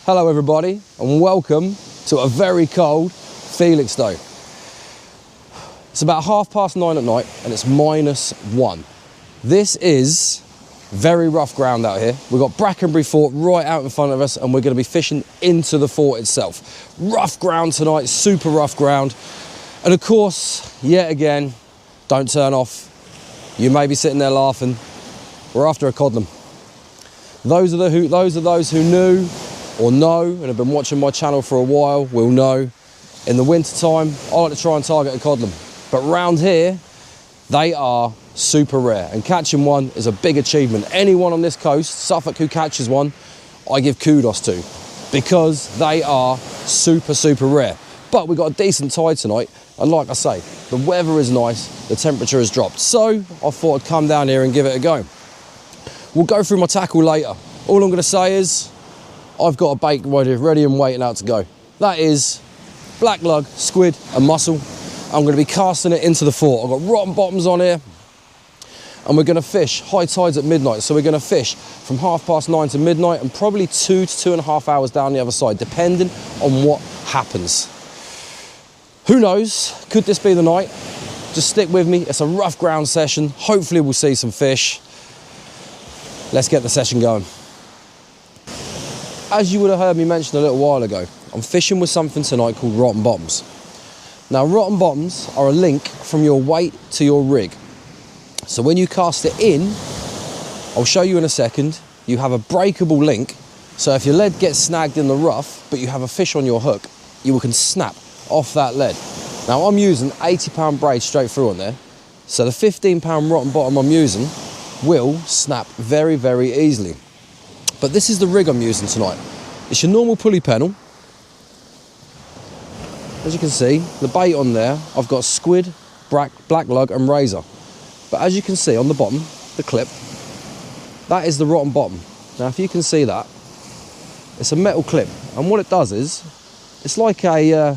Hello everybody and welcome to a very cold Felixstowe. It's about 9:30 at night and it's -1. This is very rough ground out here. We've got Brackenbury Fort right out in front of us and we're going to be fishing into the fort itself. Rough ground tonight, super rough ground. And of course, yet again, don't turn off. You may be sitting there laughing. We're after a codling. Those who knew or know and have been watching my channel for a while will know in the winter time I like to try and target a codling, but round here they are super rare and catching one is a big achievement. Anyone on this coast, Suffolk, who catches one, I give kudos to because they are super rare. But we've got a decent tide tonight and like I say, the weather is nice, the temperature has dropped, so I thought I'd come down here and give it a go. We'll go through my tackle later. All I'm going to say is I've got a bait ready and waiting out to go. That is black lug, squid and mussel. I'm going to be casting it into the fort. I've got rotten bottoms on here and we're going to fish high tides at midnight. So we're going to fish from 9:30 to midnight and probably 2 to 2.5 hours down the other side, depending on what happens. Who knows? Could this be the night? Just stick with me. It's a rough ground session. Hopefully we'll see some fish. Let's get the session going. As you would have heard me mention a little while ago, I'm fishing with something tonight called rotten bottoms. Now, rotten bottoms are a link from your weight to your rig. So when you cast it in, I'll show you in a second, you have a breakable link. So if your lead gets snagged in the rough, but you have a fish on your hook, you can snap off that lead. Now I'm using 80-pound braid straight through on there. So the 15-pound rotten bottom I'm using will snap very easily. But this is the rig I'm using tonight. It's your normal pulley pennel. As you can see, the bait on there, I've got squid, black lug and razor. But as you can see on the bottom, the clip, that is the rotten bottom. Now if you can see that, it's a metal clip. And what it does is, it's like a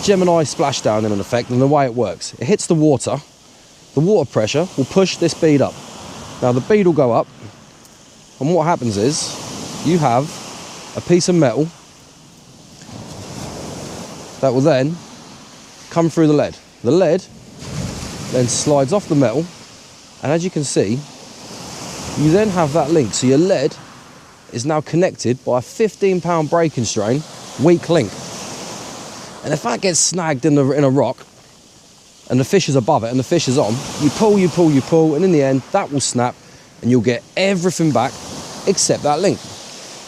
Gemini splashdown in an effect, and the way it works. It hits the water pressure will push this bead up. Now the bead will go up, and what happens is you have a piece of metal that will then come through the lead. The lead then slides off the metal, and as you can see, you then have that link. So your lead is now connected by a 15-pound breaking strain, weak link. And if that gets snagged in a rock, and the fish is above it and the fish is on, you pull, and in the end, that will snap, and you'll get everything back except that link.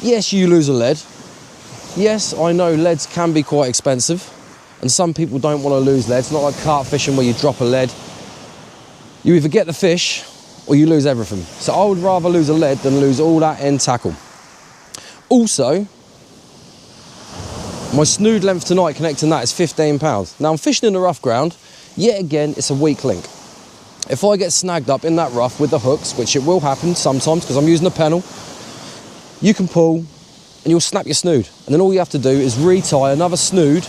Yes, you lose a lead. Yes, I know leads can be quite expensive, and some people don't want to lose lead. It's not like carp fishing where you drop a lead. You either get the fish or you lose everything. So I would rather lose a lead than lose all that end tackle. Also, my snood length tonight connecting that is 15 pounds. Now I'm fishing in the rough ground. Yet again, it's a weak link. If I get snagged up in that rough with the hooks, which it will happen sometimes because I'm using a pennel, you can pull and you'll snap your snood. And then all you have to do is retie another snood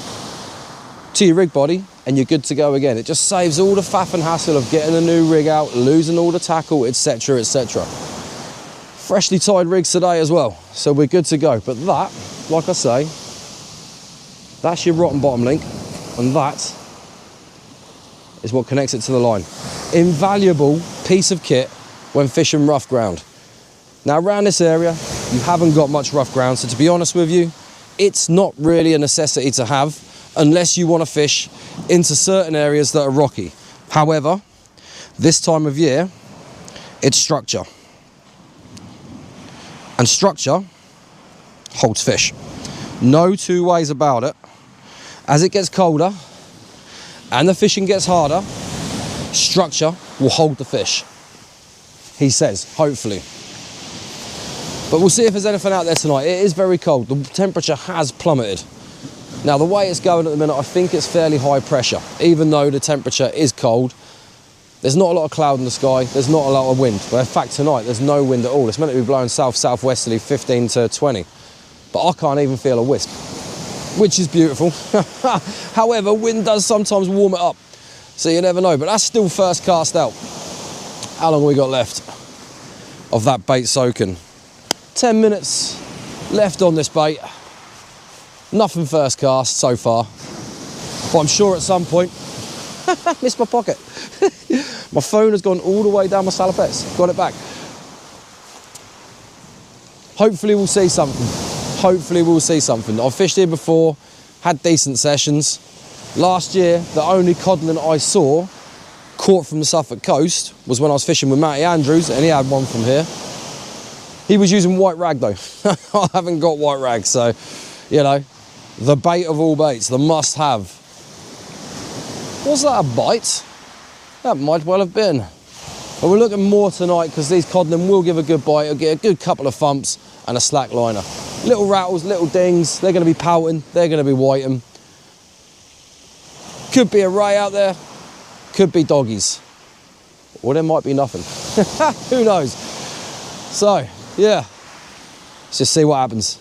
to your rig body and you're good to go again. It just saves all the faff and hassle of getting a new rig out, losing all the tackle, etc, etc. Freshly tied rigs today as well, so we're good to go. But that, like I say, that's your rotten bottom link, and that is what connects it to the line. Invaluable piece of kit when fishing rough ground. Now around this area, you haven't got much rough ground, so to be honest with you, it's not really a necessity to have unless you want to fish into certain areas that are rocky. However, this time of year, it's structure. And structure holds fish. No two ways about it. As it gets colder and the fishing gets harder, structure will hold the fish. He says, hopefully. But we'll see if there's anything out there tonight. It is very cold. The temperature has plummeted. Now, the way it's going at the minute, I think it's fairly high pressure. Even though the temperature is cold, there's not a lot of cloud in the sky. There's not a lot of wind. But in fact, tonight, there's no wind at all. It's meant to be blowing south-southwesterly, 15 to 20. But I can't even feel a wisp, which is beautiful. However, wind does sometimes warm it up. So you never know. But that's still first cast out. How long have we got left of that bait soaking? 10 minutes left on this bait. Nothing first cast so far, but I'm sure at some point, missed my pocket. My phone has gone all the way down my salopettes. Got it back. Hopefully we'll see something. Hopefully we'll see something. I've fished here before, had decent sessions. Last year, the only codling I saw caught from the Suffolk coast was when I was fishing with Matty Andrews, and he had one from here. He was using white rag though. I haven't got white rag, so, you know, the bait of all baits, the must have. Was that a bite? That might well have been. But we're looking more tonight because these codling will give a good bite. It'll get a good couple of thumps and a slack liner. Little rattles, little dings, they're going to be pouting, they're going to be whiting. Could be a ray out there, could be doggies. Or there might be nothing. Who knows? So, yeah, let's just see what happens.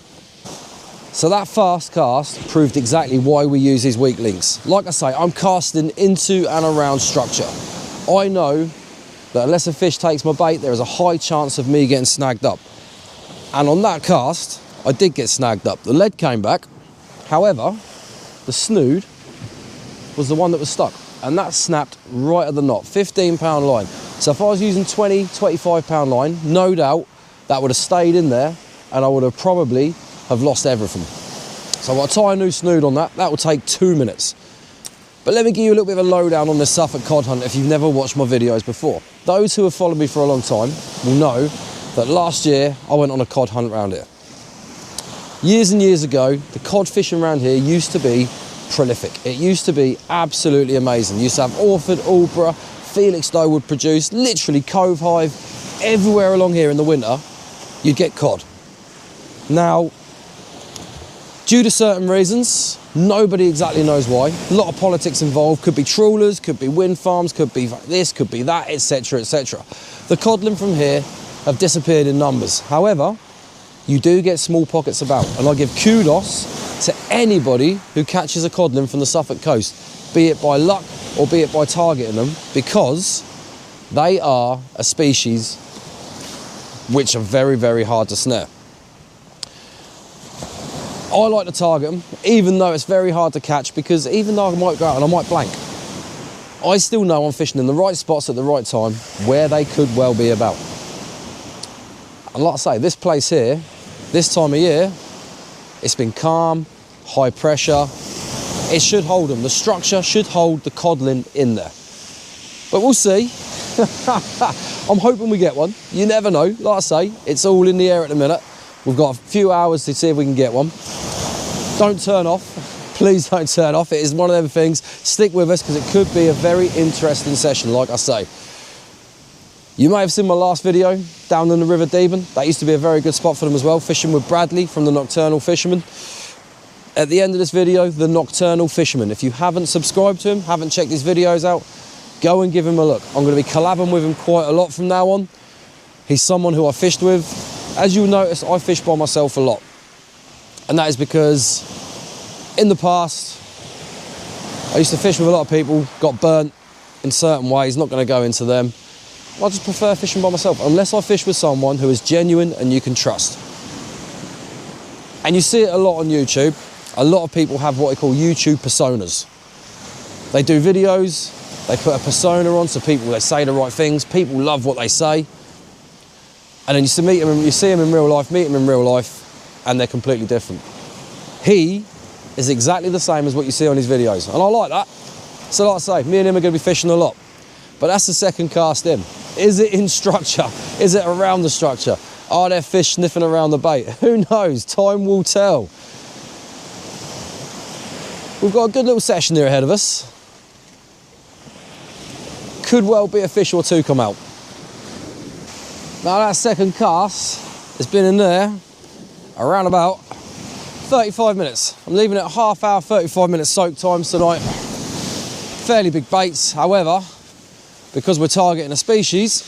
So that fast cast proved exactly why we use these weak links. Like I say, I'm casting into and around structure. I know that unless a fish takes my bait, there is a high chance of me getting snagged up. And on that cast, I did get snagged up. The lead came back. However, the snood was the one that was stuck. And that snapped right at the knot, 15-pound line. So if I was using 20, 25-pound line, no doubt that would have stayed in there and I would have probably have lost everything. So I've got to tie a new snood on that. That will take 2 minutes. But let me give you a little bit of a lowdown on this Suffolk cod hunt if you've never watched my videos before. Those who have followed me for a long time will know that last year I went on a cod hunt around here. Years and years ago, the cod fishing around here used to be prolific. It used to be absolutely amazing. You used to have Orford, Aldborough, Felixstowe would produce, literally Cove Hive, everywhere along here in the winter, you'd get cod. Now, due to certain reasons, nobody exactly knows why. A lot of politics involved. Could be trawlers, could be wind farms, could be this, could be that, etc, etc. The codling from here have disappeared in numbers. However, you do get small pockets about, and I give kudos to anybody who catches a codling from the Suffolk coast, be it by luck or be it by targeting them, because they are a species which are very, very hard to snare. I like to target them, even though it's very hard to catch, because even though I might go out and I might blank, I still know I'm fishing in the right spots at the right time where they could well be about. And like I say, this place here, this time of year, it's been calm, high pressure. It should hold them. The structure should hold the codling in there. But we'll see. I'm hoping we get one. You never know. Like I say, it's all in the air at the minute. We've got a few hours to see if we can get one. Don't turn off. Please don't turn off. It is one of them things. Stick with us because it could be a very interesting session, like I say. You may have seen my last video down in the River Deben. That used to be a very good spot for them as well, fishing with Bradley from the Nocturnal Fisherman. At the end of this video, the Nocturnal Fisherman. If you haven't subscribed to him, haven't checked his videos out, go and give him a look. I'm going to be collabing with him quite a lot from now on. He's someone who I fished with. As you'll notice, I fish by myself a lot. And that is because in the past, I used to fish with a lot of people, got burnt in certain ways, not going to go into them. I just prefer fishing by myself, unless I fish with someone who is genuine and you can trust. And you see it a lot on YouTube. A lot of people have what I call YouTube personas. They do videos, they put a persona on so people, they say the right things, people love what they say. And then you see them in real life, meet them in real life, and they're completely different. He is exactly the same as what you see on his videos, and I like that. So like I say, me and him are going to be fishing a lot. But that's the second cast in. Is it in structure? Is it around the structure? Are there fish sniffing around the bait? Who knows? Time will tell. We've got a good little session here ahead of us. Could well be a fish or two come out. Now that second cast has been in there around about 35 minutes. I'm leaving it a half hour, 35 minutes soak times tonight. Fairly big baits, however, because we're targeting a species,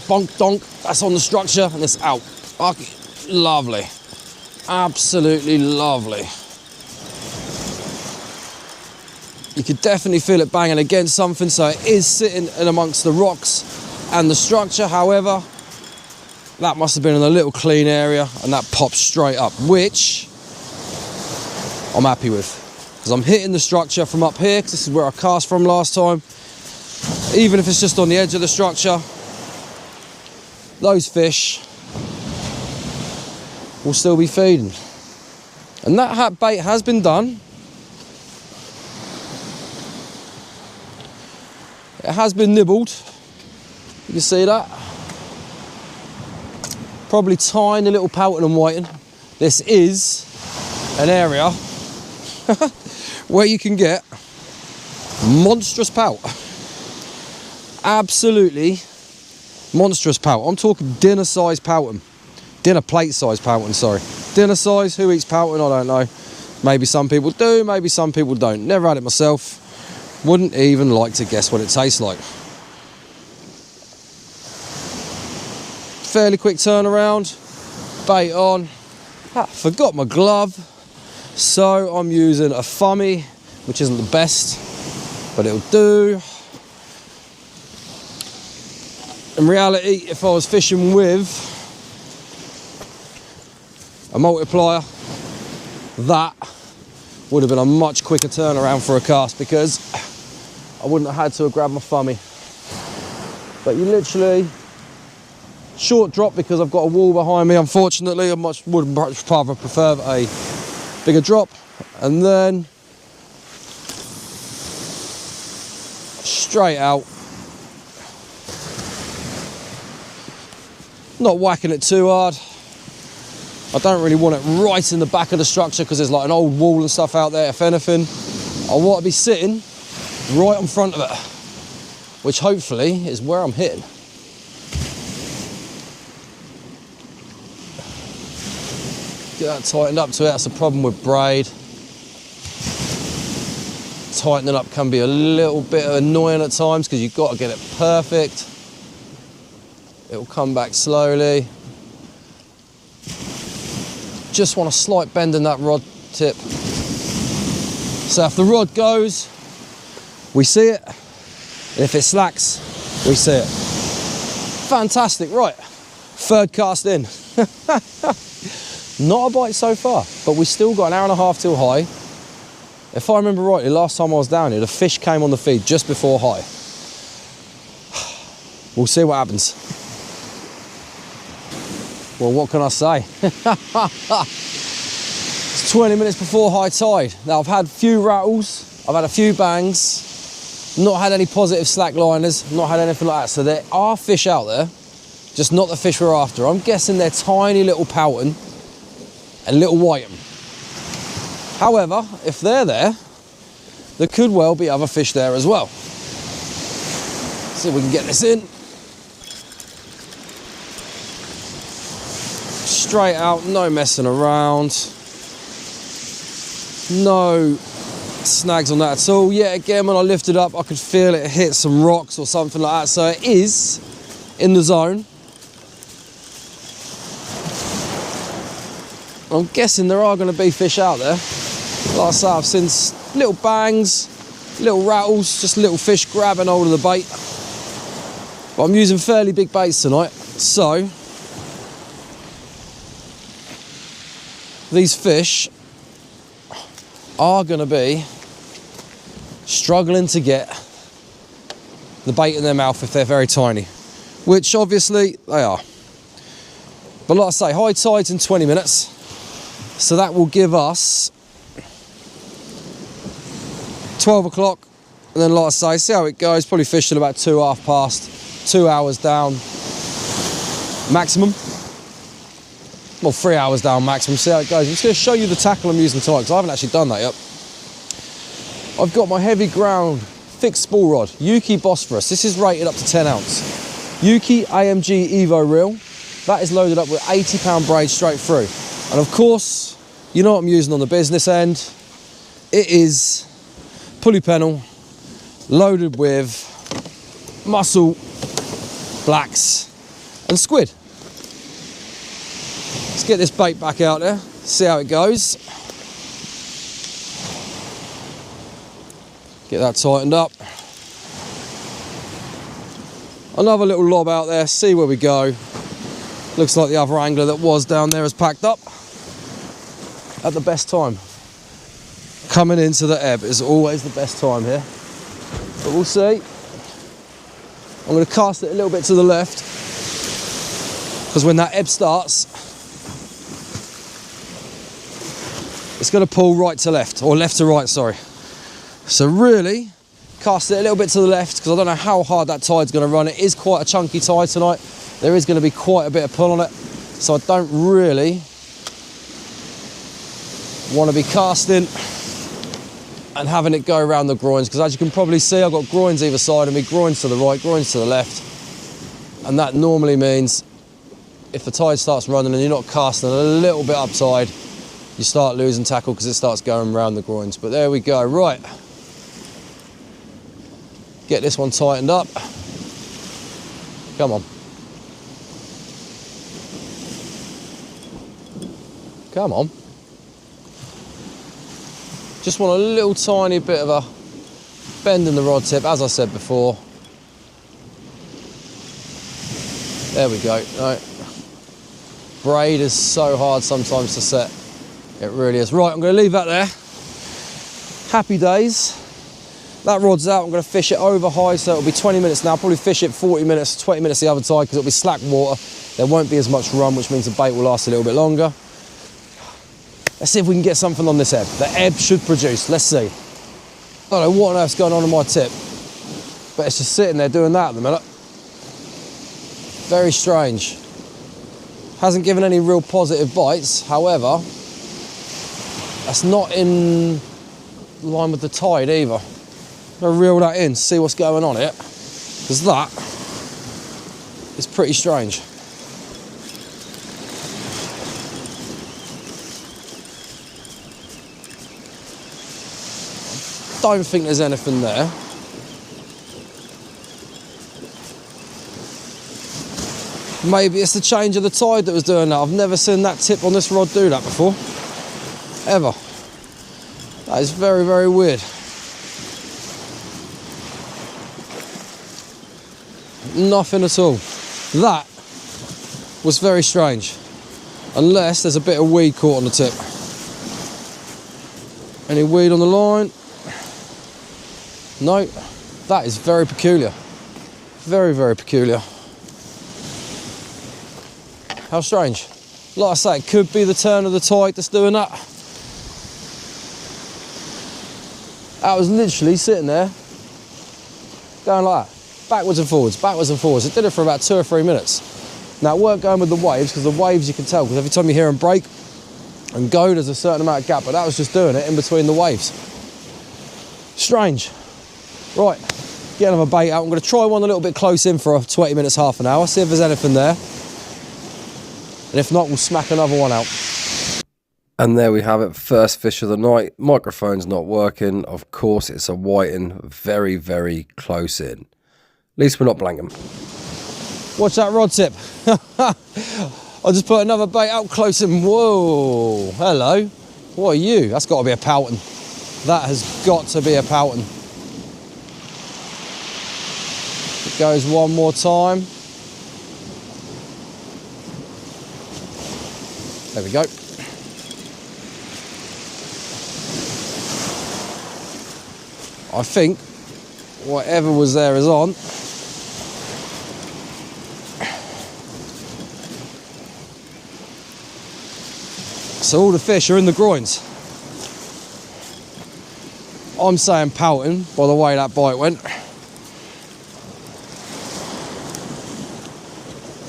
bonk donk, that's on the structure and it's out. Okay, lovely, absolutely lovely. You could definitely feel it banging against something, so it is sitting in amongst the rocks and the structure. However, that must have been in a little clean area, and that popped straight up, which I'm happy with, because I'm hitting the structure from up here, because this is where I cast from last time. Even if it's just on the edge of the structure, those fish will still be feeding. And that hat bait has been done. It has been nibbled. You can see that. Probably tiny little pouting and whiting. This is an area where you can get monstrous pout. Absolutely monstrous pout. I'm talking dinner size pouting. Dinner plate size pouting, sorry. Dinner size, who eats pouting? I don't know. Maybe some people do, maybe some people don't. Never had it myself. Wouldn't even like to guess what it tastes like. Fairly quick turnaround. Bait on. Forgot my glove. So I'm using a thummy, which isn't the best, but it'll do. In reality, if I was fishing with a multiplier, that would have been a much quicker turnaround for a cast, because I wouldn't have had to have grabbed my thummy. But you literally, short drop because I've got a wall behind me, unfortunately. I would much rather prefer a bigger drop, and then straight out. Not whacking it too hard. I don't really want it right in the back of the structure, because there's like an old wall and stuff out there. If anything, I want to be sitting right in front of it, which hopefully is where I'm hitting. Get that tightened up to it. That's the problem with braid. Tightening up can be a little bit annoying at times, because you've got to get it perfect. It'll come back slowly. Just want a slight bend in that rod tip. So if the rod goes, we see it. And if it slacks, we see it. Fantastic, right. Third cast in. Not a bite so far, but we still got an hour and a half till high. If I remember rightly, last time I was down here, the fish came on the feed just before high. We'll see what happens. Well, what can I say? It's 20 minutes before high tide. Now, I've had a few rattles, I've had a few bangs, not had any positive slack liners, not had anything like that. So there are fish out there, just not the fish we're after. I'm guessing they're tiny little pouting and little whiting. However, if they're there could well be other fish there as well. See if we can get this in. Straight out, no messing around. No snags on that at all. Yet again, when I lifted up, I could feel it hit some rocks or something like that. So it is in the zone. I'm guessing there are going to be fish out there. Like I say, I've seen little bangs, little rattles, just little fish grabbing hold of the bait. But I'm using fairly big baits tonight, so these fish are going to be struggling to get the bait in their mouth if they're very tiny, which obviously they are. But like I say, high tide's in 20 minutes, so that will give us 12 o'clock, and then like I say, see how it goes. Probably fish till about 2:30, 2 hours down maximum. Well, 3 hours down maximum, see how it goes. I'm just going to show you the tackle I'm using tonight, because I haven't actually done that yet. I've got my heavy ground fixed spool rod, Yuki Bosphorus. This is rated up to 10 ounce. Yuki AMG Evo reel. That is loaded up with 80-pound braid straight through. And of course, you know what I'm using on the business end. It is pulley pennel loaded with mussel, blacks and squid. Let's get this bait back out there, see how it goes. Get that tightened up. Another little lob out there, see where we go. Looks like the other angler that was down there has packed up. At the best time. Coming into the ebb is always the best time here. But we'll see. I'm going to cast it a little bit to the left, because when that ebb starts, it's going to pull right to left, or left to right, sorry. So really, cast it a little bit to the left, because I don't know how hard that tide's going to run. It is quite a chunky tide tonight. There is going to be quite a bit of pull on it, so I don't really want to be casting and having it go around the groins, because as you can probably see, I've got groins either side of me, groins to the right, groins to the left, and that normally means if the tide starts running and you're not casting a little bit upside, you start losing tackle because it starts going around the groins. But there we go. Right, get this one tightened up. Come on, come on. Just want a little tiny bit of a bend in the rod tip, as I said before. There we go. No. Braid is so hard sometimes to set. It really is. Right, I'm going to leave that there. Happy days. That rod's out. I'm going to fish it over high, so it'll be 20 minutes now. I'll probably fish it 40 minutes, 20 minutes the other side, because it'll be slack water. There won't be as much run, which means the bait will last a little bit longer. Let's see if we can get something on this ebb. The ebb should produce. Let's see. I don't know what on earth's going on my tip, but it's just sitting there doing that at the minute. Very strange. Hasn't given any real positive bites. However, that's not in line with the tide either. I'm going to reel that in, see what's going on here, because that is pretty strange. Don't think there's anything there. Maybe it's the change of the tide that was doing that. I've never seen that tip on this rod do that before, ever. That is very, very weird. Nothing at all. That was very strange, unless there's a bit of weed caught on the tip. Any weed on the line? No, that is very peculiar. Very, very peculiar. How strange. Like I say, it could be the turn of the tide that's doing that. I was literally sitting there, going like that, backwards and forwards, backwards and forwards. It did it for about 2 or 3 minutes. Now, it weren't going with the waves, because the waves you can tell, because every time you hear them break and go, there's a certain amount of gap, but that was just doing it in between the waves. Strange. Right, get another bait out. I'm going to try one a little bit close in for 20 minutes, half an hour, see if there's anything there. And if not, we'll smack another one out. And there we have it, first fish of the night. Microphone's not working. Of course, it's a whiting, very, very close in. At least we're not blanking. Watch that rod tip. I'll just put another bait out close in. Whoa, hello. What are you? That's got to be a pouton. That has got to be a pouton. It goes one more time. There we go. I think whatever was there is on. So all the fish are in the groins. I'm saying pouting by the way that bite went.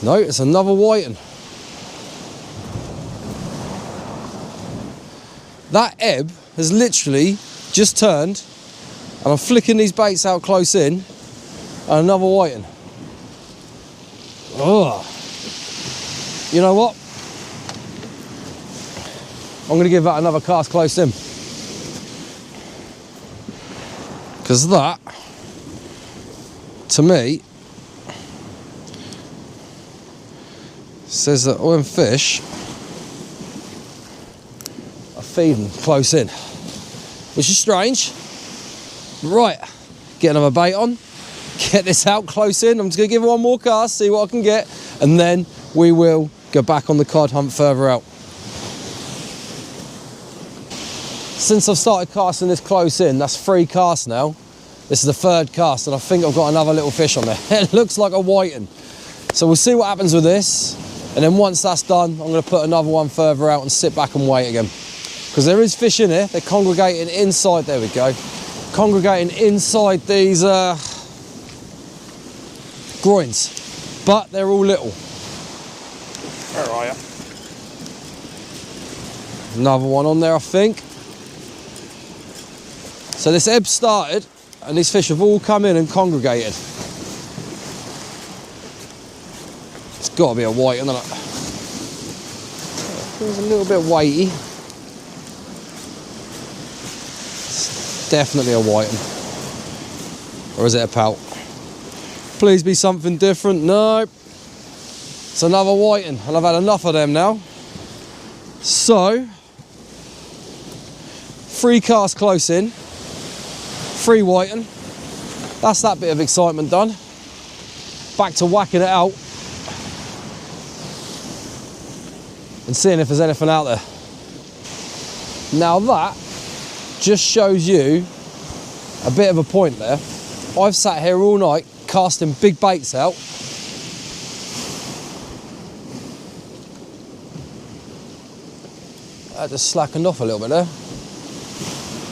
No, it's another whiting. That ebb has literally just turned, and I'm flicking these baits out close in, and another whiting. Ugh. You know what? I'm going to give that another cast close in. Because that, to me, says that when fish are feeding close in, which is strange. Right, get another bait on, get this out close in. I'm just going to give it one more cast, see what I can get, and then we will go back on the cod hunt further out. Since I've started casting this close in, that's 3 casts now. This is the 3rd cast, and I think I've got another little fish on there. It looks like a whiting. So we'll see what happens with this, and then once that's done, I'm going to put another one further out and sit back and wait again. Because there is fish in here, they're congregating inside, there we go, congregating inside these groins, but they're all little. Where are you? Another one on there, I think. So this ebb started, and these fish have all come in and congregated. It's got to be a white, isn't it? It's a little bit weighty. It's definitely a white. Or is it a pout? Please be something different. No. It's another whiting, and I've had enough of them now. So, 3 casts close in, 3 whiting. That's that bit of excitement done. Back to whacking it out and seeing if there's anything out there. Now that just shows you a bit of a point there. I've sat here all night casting big baits out. I just slackened off a little bit there.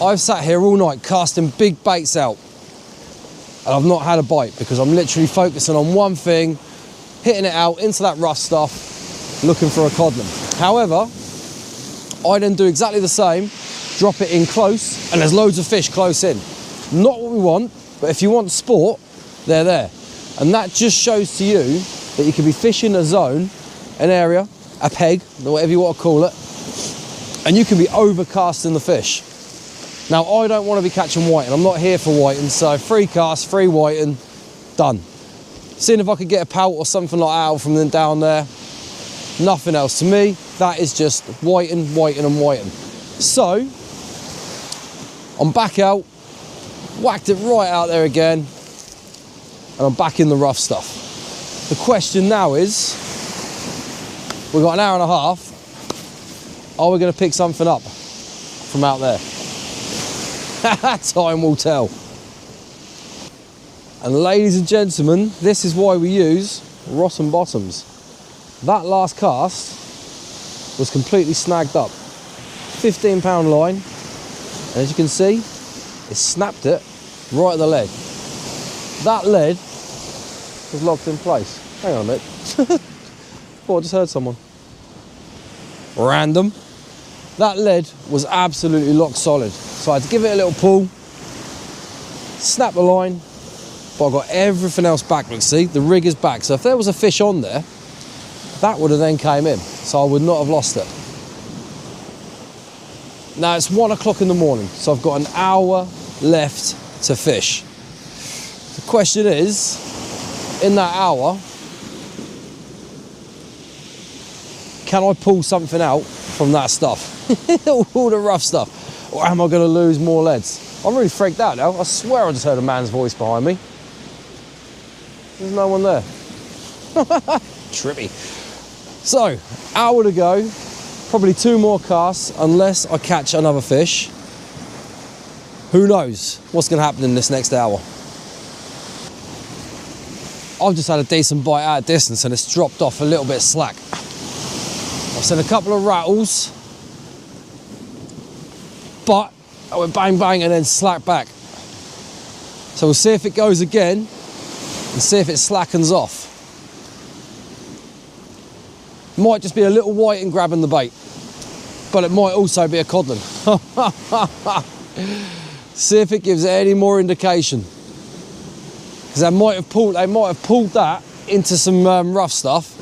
I've sat here all night casting big baits out, and I've not had a bite because I'm literally focusing on one thing, hitting it out into that rough stuff, looking for a codling. However, I then do exactly the same, drop it in close, and there's loads of fish close in. Not what we want, but if you want sport, they're there. And that just shows to you that you can be fishing a zone, an area, a peg, whatever you want to call it, and you can be overcasting the fish. Now, I don't want to be catching whiting. I'm not here for whiting, so 3 casts, 3 whiting, done. Seeing if I could get a pout or something like that out from them down there. Nothing else. To me, that is just whiting, whiting and whiting. So, I'm back out, whacked it right out there again, and I'm back in the rough stuff. The question now is, we've got an hour and a half, are we going to pick something up from out there? Time will tell. And ladies and gentlemen, this is why we use rotten bottoms. That last cast was completely snagged up. 15-pound line, and as you can see, it snapped it right at the lead. That lead was locked in place. Hang on a minute. Oh, I just heard someone. Random. That lead was absolutely lock solid. So I had to give it a little pull, snap the line, but I got everything else back. Look, see, the rig is back. So if there was a fish on there, that would have then came in. So I would not have lost it. Now it's 1 o'clock in the morning, so I've got an hour left to fish. The question is, in that hour, can I pull something out from that stuff? All the rough stuff. Or am I going to lose more leads? I'm really freaked out now. I swear I just heard a man's voice behind me. There's no one there. Trippy. So, hour to go. Probably 2 more casts unless I catch another fish. Who knows what's going to happen in this next hour. I've just had a decent bite out of distance and it's dropped off a little bit slack. I've seen a couple of rattles, but I went bang bang and then slack back. So we'll see if it goes again and see if it slackens off. Might just be a little whiting grabbing the bait, but it might also be a codling. See if it gives any more indication. Because they might have pulled that into some rough stuff.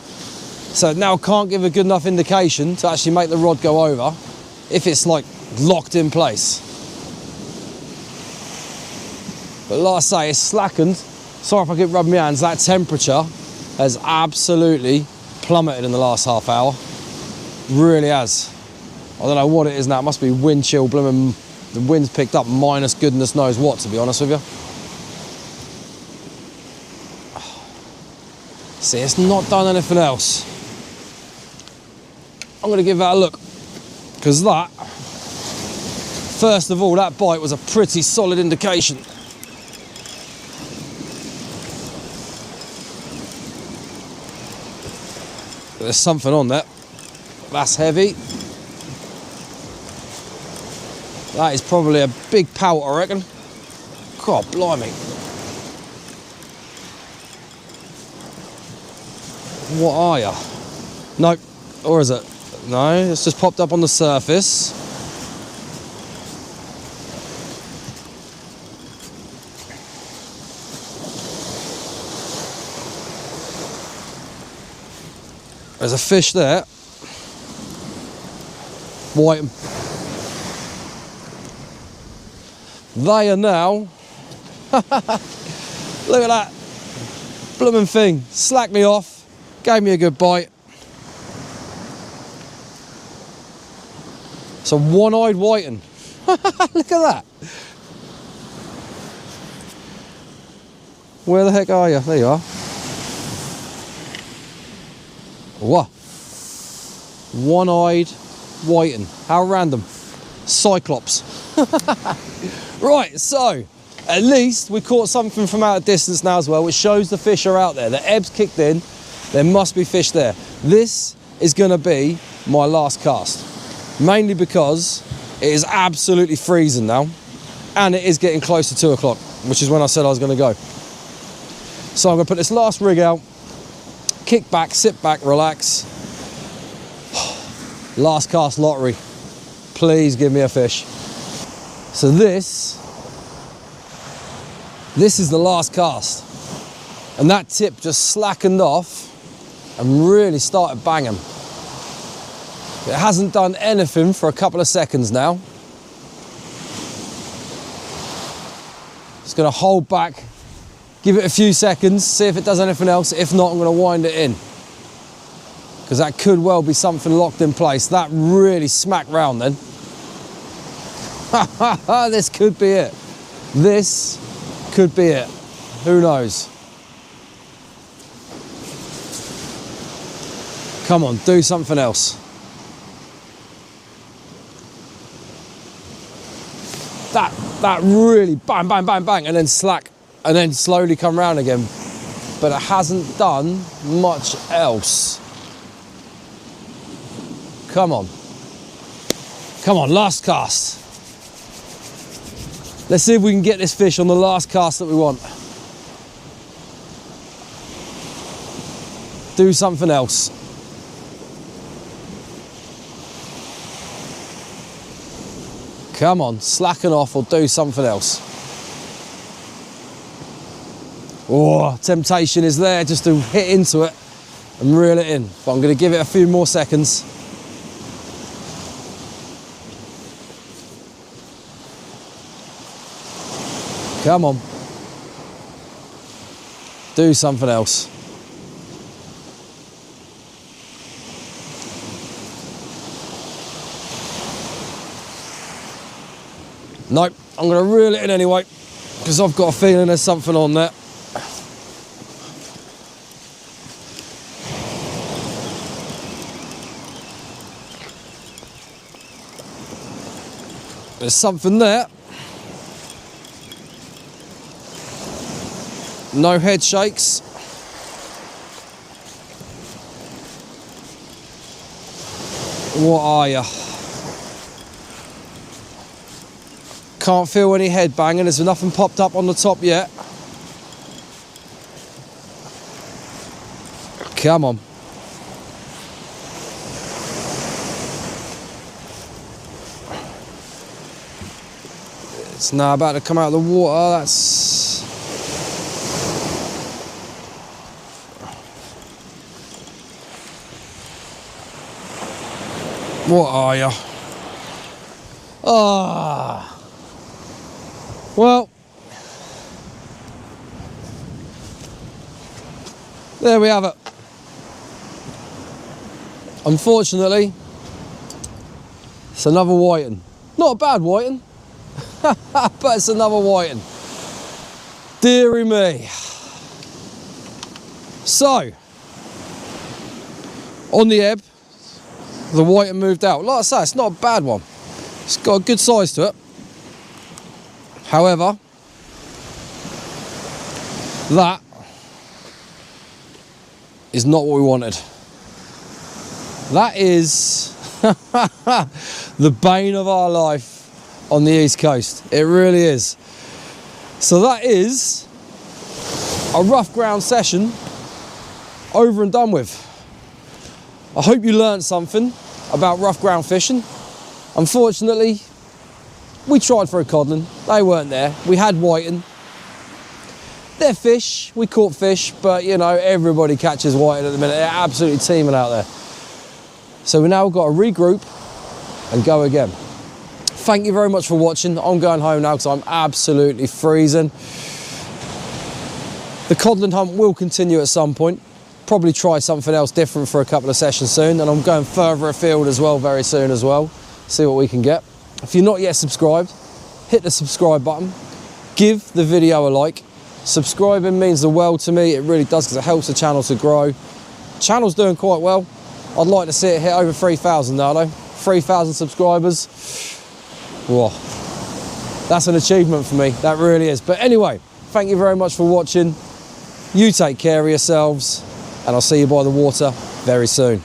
So now can't give a good enough indication to actually make the rod go over if it's like locked in place. But like I say, it's slackened. Sorry if I keep rubbing my hands. That temperature has absolutely plummeted in the last half hour. Really has. I don't know what it is now. It must be wind chill, blooming. The wind's picked up minus goodness knows what, to be honest with you. See, it's not done anything else. I'm going to give that a look, because that, first of all, that bite was a pretty solid indication. There's something on there. That's heavy. That is probably a big pout, I reckon. God, blimey. What are you? Nope. Or is it? No, it's just popped up on the surface. There's a fish there. White. They are now. Look at that. Blooming thing. Slacked me off. Gave me a good bite. It's a one-eyed whiting. Look at that. Where the heck are you? There you are. What? One-eyed whiting. How random. Cyclops. Right, so at least we caught something from out of distance now as well, which shows the fish are out there. The ebb's kicked in. There must be fish there. This is going to be my last cast. Mainly because it is absolutely freezing now, and it is getting close to 2 o'clock, which is when I said I was going to go. So I'm going to put this last rig out, kick back, sit back, relax. Last cast lottery. Please give me a fish. So this is the last cast, and that tip just slackened off and really started banging. It hasn't done anything for a couple of seconds now. Just going to hold back, give it a few seconds, see if it does anything else. If not, I'm going to wind it in, because that could well be something locked in place. That really smacked round then. This could be it. This could be it. Who knows? Come on, do something else. That really bang, bang, bang, bang, and then slack, and then slowly come round again. But it hasn't done much else. Come on. Come on, last cast. Let's see if we can get this fish on the last cast that we want. Do something else. Come on, slacken off or do something else. Oh, temptation is there just to hit into it and reel it in. But I'm going to give it a few more seconds. Come on. Do something else. Nope, I'm going to reel it in anyway, because I've got a feeling there's something on there. There's something there. No head shakes. What are you? Can't feel any head banging. There's nothing popped up on the top yet. Come on. It's now about to come out of the water. That's... What are you? Ah. Well, there we have it. Unfortunately, it's another whiting. Not a bad whiting, but it's another whiting. Deary me. So, on the ebb, The whiting moved out. Like I say, it's not a bad one. It's got a good size to it. However, that is not what we wanted. That is the bane of our life on the East Coast. It really is. So that is a rough ground session over and done with. I hope you learned something about rough ground fishing. Unfortunately, we tried for a codling. They weren't there. We had whiting. They're fish. We caught fish, but you know, everybody catches whiting at the minute. They're absolutely teeming out there. So we now got to regroup and go again. Thank you very much for watching. I'm going home now because I'm absolutely freezing. The codling hunt will continue at some point. Probably try something else different for a couple of sessions soon, and I'm going further afield as well very soon as well. See what we can get. If you're not yet subscribed, hit the subscribe button. Give the video a like. Subscribing means the world to me. It really does, because it helps the channel to grow. Channel's doing quite well. I'd like to see it hit over 3,000 now though. 3,000 subscribers. Whoa. That's an achievement for me. That really is. But anyway, thank you very much for watching. You take care of yourselves, and I'll see you by the water very soon.